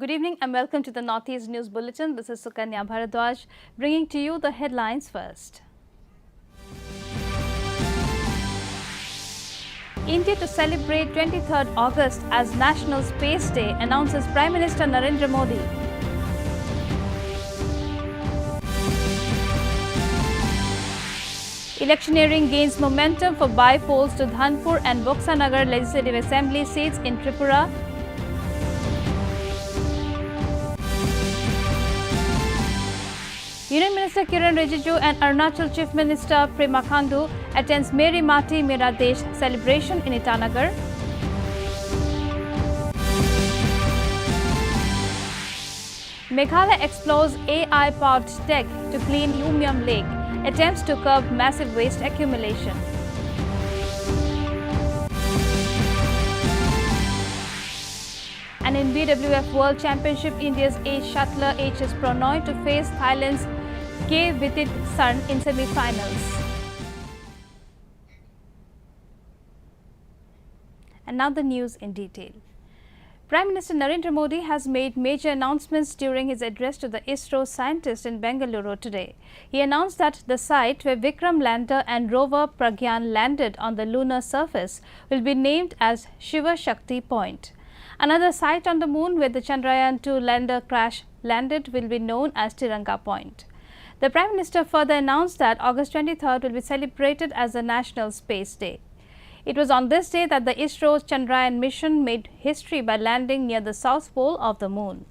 Good evening and welcome to the Northeast News Bulletin. This is Sukanya Bharadwaj bringing to you the headlines first. India to celebrate 23rd August as National Space Day, announces Prime Minister Narendra Modi. Electioneering gains momentum for by-polls to Dhanpur and Boksanagar Legislative Assembly seats in Tripura. Union Minister Kiran Rijiju and Arunachal Chief Minister Prema Khandu attends Meri Mati Mera Desh celebration in Itanagar. Meghalaya explores AI-powered tech to clean Umiam Lake, attempts to curb massive waste accumulation. And in BWF World Championship, India's ace shuttler HS Pranoy to face Thailand's K Vitit Sun in semi-finals. And now the news in detail. Prime Minister Narendra Modi has made major announcements during his address to the ISRO scientists in Bengaluru today. He announced that the site where Vikram lander and rover Pragyan landed on the lunar surface will be named as Shiva Shakti Point. Another site on the moon where the Chandrayaan-2 lander crash landed will be known as Tiranga Point. The Prime Minister further announced that August 23rd will be celebrated as the National Space Day. It was on this day that the ISRO's Chandrayaan mission made history by landing near the south pole of the moon.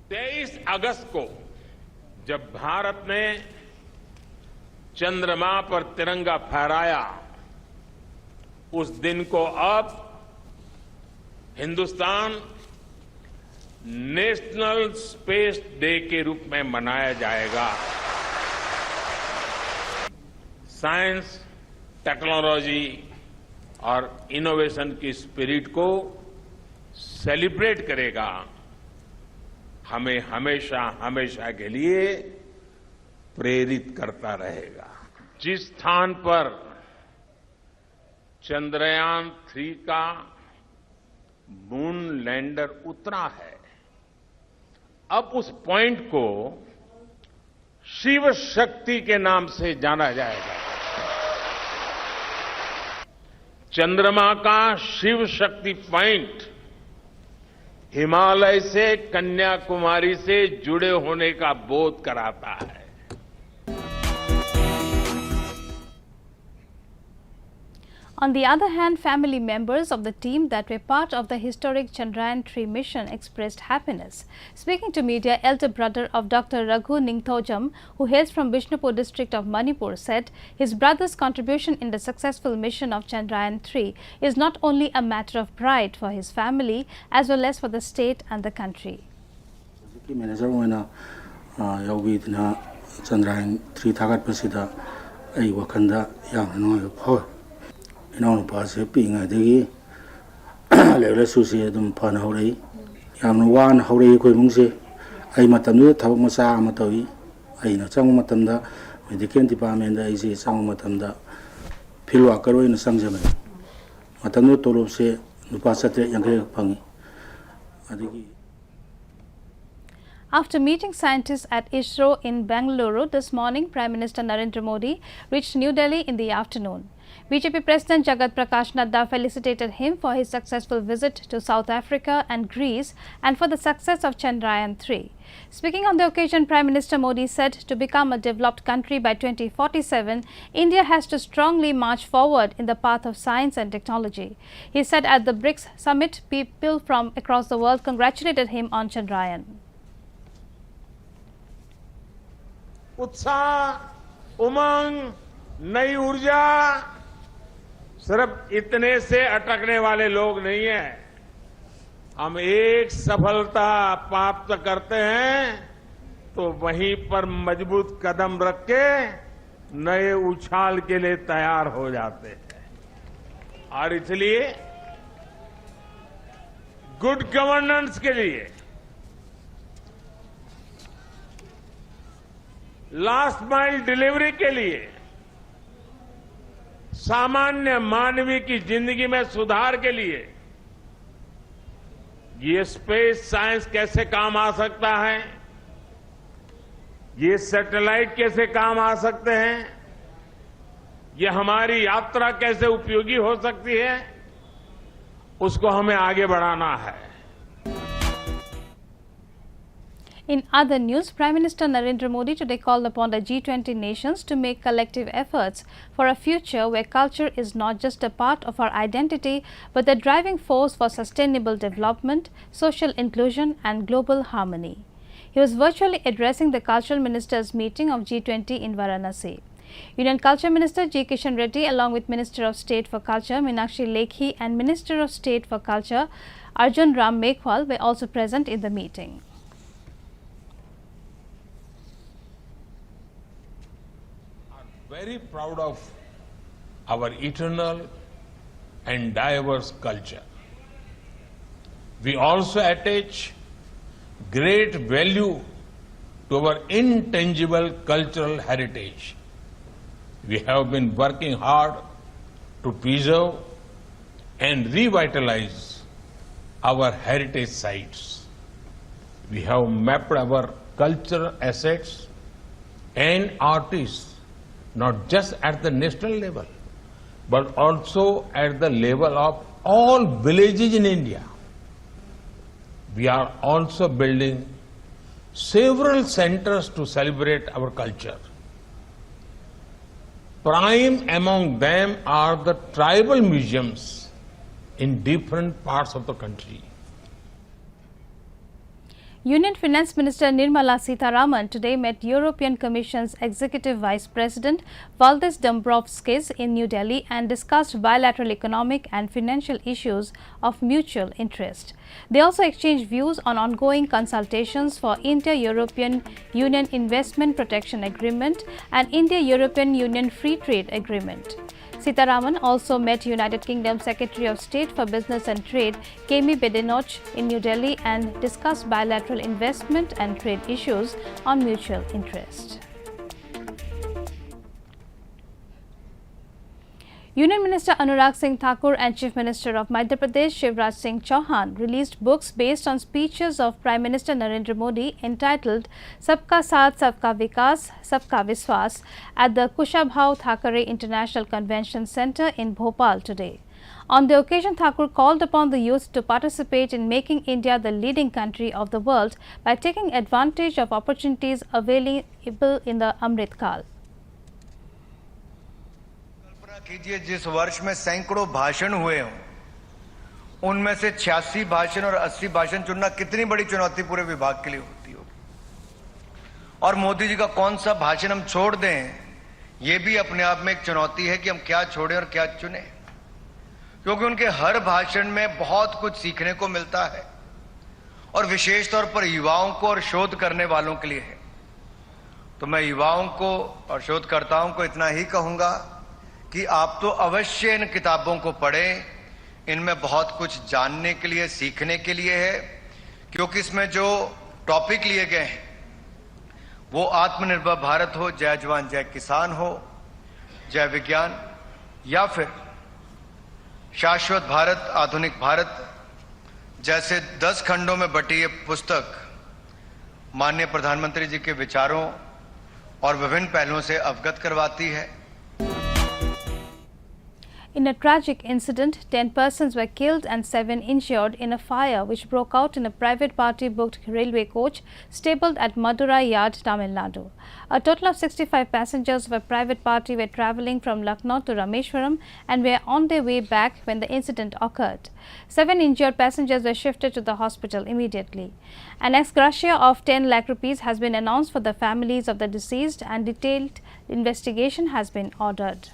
तेईस अगस्त को जब भारत ने चंद्रमा पर तिरंगा फहराया, उस दिन को अब हिंदुस्तान नेशनल स्पेस डे के रूप में मनाया जाएगा। साइंस, टेक्नोलॉजी और इनोवेशन की स्पिरिट को सेलिब्रेट करेगा, हमें हमेशा हमेशा के लिए प्रेरित करता रहेगा। जिस स्थान पर चंद्रयान-3 का मून लैंडर उतरा है, अब उस पॉइंट को शिव शक्ति के नाम से जाना जाएगा। चंद्रमा का शिव शक्ति पॉइंट हिमालय से कन्याकुमारी से जुड़े होने का बोध कराता है। On the other hand, family members of the team that were part of the historic Chandrayaan-3 mission expressed happiness. Speaking to media, elder brother of Dr. Raghu Ningthojam, who hails from Bishnupur district of Manipur, said his brother's contribution in the successful mission of Chandrayaan-3 is not only a matter of pride for his family as well as for the state and the country. Chandrayaan-3 thagatpasida ai wakhanda yamna phoi ino paase pinga degi lele susi adum phana horei yamna wan horei khoi mungse ai matamnu thawak macha ama tawi ai na chang matamda medical department da ai se chang matamda field worker oina sangjame matamnu tolop se nupa satre yange phangi adigi. After meeting scientists at ISRO in Bengaluru this morning, Prime Minister Narendra Modi reached New Delhi in the afternoon. BJP President Jagat Prakash Nadda felicitated him for his successful visit to South Africa and Greece and for the success of Chandrayaan-3. Speaking on the occasion, Prime Minister Modi said to become a developed country by 2047, India has to strongly march forward in the path of science and technology. He said at the BRICS summit, people from across the world congratulated him on Chandrayaan. उत्साह, उमंग, नई ऊर्जा सिर्फ इतने से अटकने वाले लोग नहीं हैं। हम एक सफलता प्राप्त करते हैं तो वहीं पर मजबूत कदम रख के नए उछाल के लिए तैयार हो जाते हैं। और इसलिए गुड गवर्नेंस के लिए, लास्ट माइल डिलीवरी के लिए, सामान्य मानवीय की जिंदगी में सुधार के लिए ये स्पेस साइंस कैसे काम आ सकता है, ये सैटेलाइट कैसे काम आ सकते हैं, ये हमारी यात्रा कैसे उपयोगी हो सकती है, उसको हमें आगे बढ़ाना है। In other news, Prime Minister Narendra Modi today called upon the G20 nations to make collective efforts for a future where culture is not just a part of our identity but the driving force for sustainable development, social inclusion and global harmony. He was virtually addressing the Cultural Ministers meeting of G20 in Varanasi. Union Culture Minister G. Kishan Reddy along with Minister of State for Culture Meenakshi Lekhi and Minister of State for Culture Arjun Ram Meghwal were also present in the meeting. Very proud of our eternal and diverse culture. We also attach great value to our intangible cultural heritage. We have been working hard to preserve and revitalize our heritage sites. We have mapped our cultural assets and artists not just at the national level, but also at the level of all villages in India. We are also building several centers to celebrate our culture. Prime among them are the tribal museums in different parts of the country. Union Finance Minister Nirmala Sitharaman today met European Commission's Executive Vice President Valdis Dombrovskis in New Delhi and discussed bilateral economic and financial issues of mutual interest. They also exchanged views on ongoing consultations for India-European Union Investment Protection Agreement and India-European Union Free Trade Agreement. Sitharaman also met United Kingdom Secretary of State for Business and Trade Kemi Badenoch in New Delhi and discussed bilateral investment and trade issues on mutual interest. Union Minister Anurag Singh Thakur and Chief Minister of Madhya Pradesh Shivraj Singh Chauhan released books based on speeches of Prime Minister Narendra Modi entitled Sabka Saath Sabka Vikas Sabka Viswas at the Kushabhau Thackeray International Convention Centre in Bhopal today. On the occasion, Thakur called upon the youth to participate in making India the leading country of the world by taking advantage of opportunities available in the Amrit Kal. कीजिए जिस वर्ष में सैकड़ों भाषण हुए हों उनमें से 86 भाषण और 80 भाषण चुनना कितनी बड़ी चुनौती पूरे विभाग के लिए होती होगी। और मोदी जी का कौन सा भाषण हम छोड़ दें, यह भी अपने आप में एक चुनौती है कि हम क्या छोड़ें और क्या चुनें, क्योंकि उनके हर भाषण में बहुत कुछ सीखने को मिलता है और विशेष तौर पर युवाओं को और शोध करने वालों के लिए है। तो मैं युवाओं को और शोधकर्ताओं को इतना ही कहूंगा कि आप तो अवश्य इन किताबों को पढ़ें, इनमें बहुत कुछ जानने के लिए सीखने के लिए है, क्योंकि इसमें जो टॉपिक लिए गए हैं वो आत्मनिर्भर भारत हो, जय जवान जय किसान हो, जय विज्ञान, या फिर शाश्वत भारत आधुनिक भारत जैसे 10 खंडों में बटी ये पुस्तक माननीय प्रधानमंत्री जी के विचारों और विभिन्न पहलुओं से अवगत करवाती है। In a tragic incident, 10 persons were killed and 7 injured in a fire which broke out in a private party-booked railway coach stabled at Madurai Yard, Tamil Nadu. A total of 65 passengers of a private party were travelling from Lucknow to Rameshwaram and were on their way back when the incident occurred. 7 injured passengers were shifted to the hospital immediately. An ex gratia of 10 lakh rupees has been announced for the families of the deceased and detailed investigation has been ordered.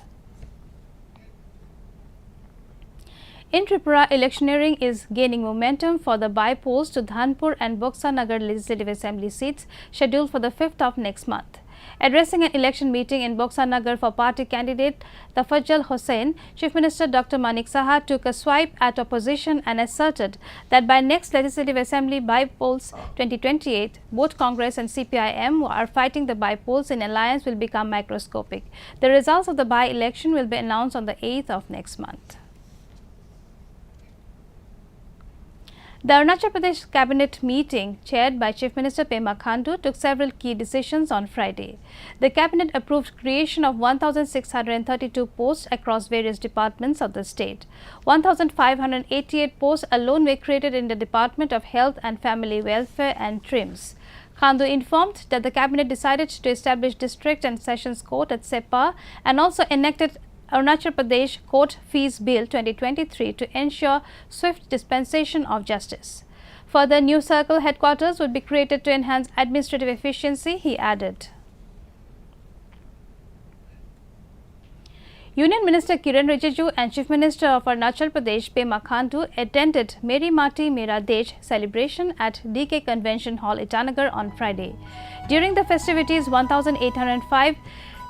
In Tripura, electioneering is gaining momentum for the by-polls to Dhanpur and Boksanagar Legislative Assembly seats scheduled for the 5th of next month. Addressing an election meeting in Boksanagar for party candidate Tafajjal Hossain, Chief Minister Dr. Manik Saha took a swipe at opposition and asserted that by next Legislative Assembly by-polls 2028, both Congress and CPIM who are fighting the by-polls in alliance will become microscopic. The results of the by-election will be announced on the 8th of next month. The Arunachal Pradesh Cabinet meeting, chaired by Chief Minister Pema Khandu, took several key decisions on Friday. The Cabinet approved creation of 1,632 posts across various departments of the state. 1,588 posts alone were created in the Department of Health and Family Welfare and TRIMS. Khandu informed that the Cabinet decided to establish District and Sessions Court at Sepa and also enacted Arunachal Pradesh Court Fees Bill 2023 to ensure swift dispensation of justice. Further, new circle headquarters would be created to enhance administrative efficiency, he added. Union Minister Kiren Rijiju and Chief Minister of Arunachal Pradesh Pema Khandu attended Meri Mati Mera Desh celebration at DK Convention Hall, Itanagar on Friday. During the festivities, 1,805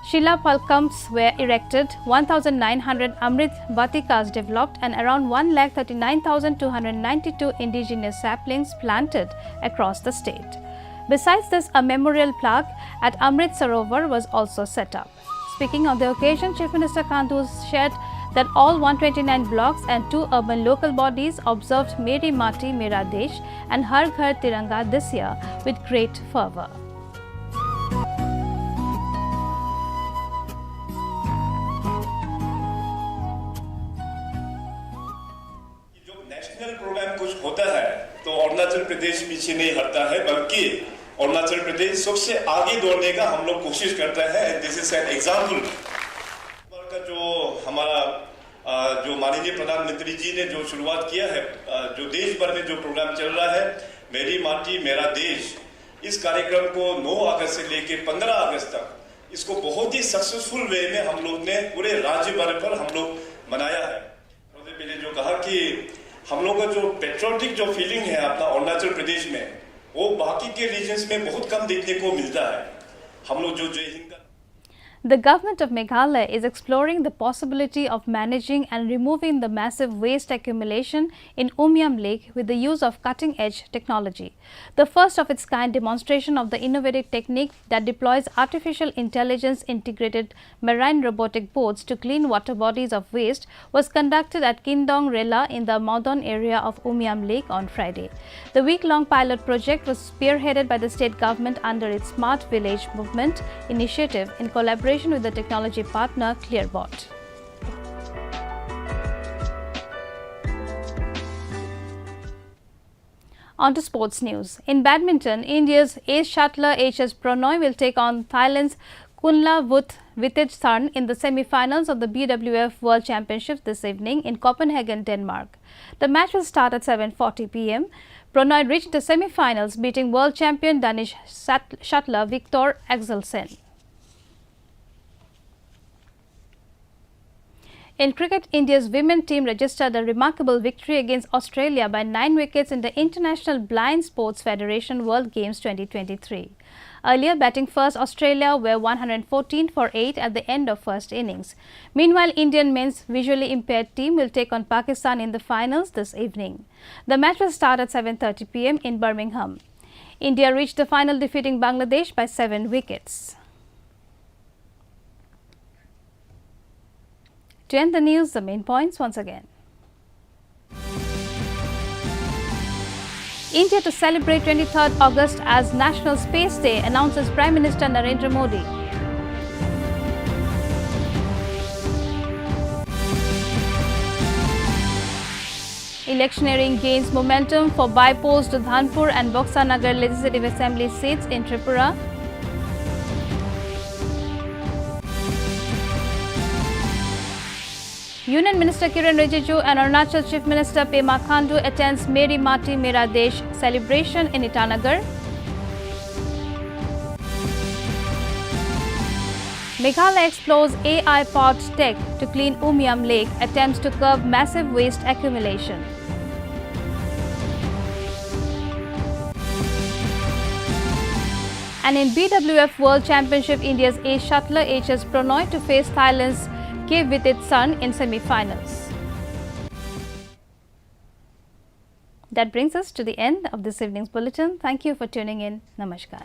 Shila Palkams were erected, 1,900 Amrit Vatikas developed and around 1,39,292 indigenous saplings planted across the state. Besides this, a memorial plaque at Amrit Sarovar was also set up. Speaking on the occasion, Chief Minister Khandu shared that all 129 blocks and 2 urban local bodies observed Meri Mati Mera Desh and Har Ghar Tiranga this year with great fervour. National programme कुछ होता है तो अरुणाचल प्रदेश पीछे नहीं हटता है, बल्कि अरुणाचल प्रदेश सबसे आगे दौड़ने का हम लोग कोशिश करते हैं. दिस इज एन एग्जाम्पल का जो हमारा जो माननीय प्रधानमंत्री जी ने जो शुरुआत किया है, जो देश भर में जो प्रोग्राम चल रहा है मेरी माटी मेरा देश, इस कार्यक्रम को 9 अगस्त से लेकर 15 अगस्त तक इसको बहुत ही सक्सेसफुल वे में हम लोग ने पूरे राज्य भर पर हम लोग मनाया है. मैंने जो कहा कि हम लोग का जो पेट्रियोटिक जो फीलिंग है अपना अरुणाचल प्रदेश में, वो बाकी के रीजन्स में बहुत कम देखने को मिलता है. हम लोग जो जय Hind. The government of Meghalaya is exploring the possibility of managing and removing the massive waste accumulation in Umyam Lake with the use of cutting-edge technology. The first of its kind demonstration of the innovative technique that deploys artificial intelligence integrated marine robotic boats to clean water bodies of waste was conducted at Kindong Rela in the Modon area of Umyam Lake on Friday. The week-long pilot project was spearheaded by the state government under its Smart Village Movement initiative in collaboration with the technology partner Clearbot. On to sports news. In badminton, India's ace shuttler HS Prannoy will take on Thailand's Kunlavut Vitejtharn in the semi-finals of the BWF World Championships this evening in Copenhagen, Denmark. The match will start at 7:40 p.m. Prannoy reached the semi-finals, beating world champion Danish shuttler Viktor Axelsen. In cricket, India's women team registered a remarkable victory against Australia by 9 wickets in the International Blind Sports Federation World Games 2023. Earlier, batting first, Australia were 114 for 8 at the end of first innings. Meanwhile, Indian men's visually impaired team will take on Pakistan in the finals this evening. The match will start at 7:30 p.m. in Birmingham. India reached the final, defeating Bangladesh by 7 wickets. To end the news, the main points once again. India to celebrate 23rd August as National Space Day, announces Prime Minister Narendra Modi. Electioneering gains momentum for by-polls to Dhanpur and Boksanagar Legislative Assembly seats in Tripura. Union Minister Kiren Rijiju and Arunachal Chief Minister Pema Khandu attends Meri Mati Mera Desh celebration in Itanagar. Meghalaya explores AI-powered tech to clean Umyam Lake, attempts to curb massive waste accumulation. And in BWF World Championship, India's ace shuttler HS Pranoy to face Thailand's Kevititsan in semi-finals. That brings us to the end of this evening's bulletin. Thank you for tuning in. Namaskar.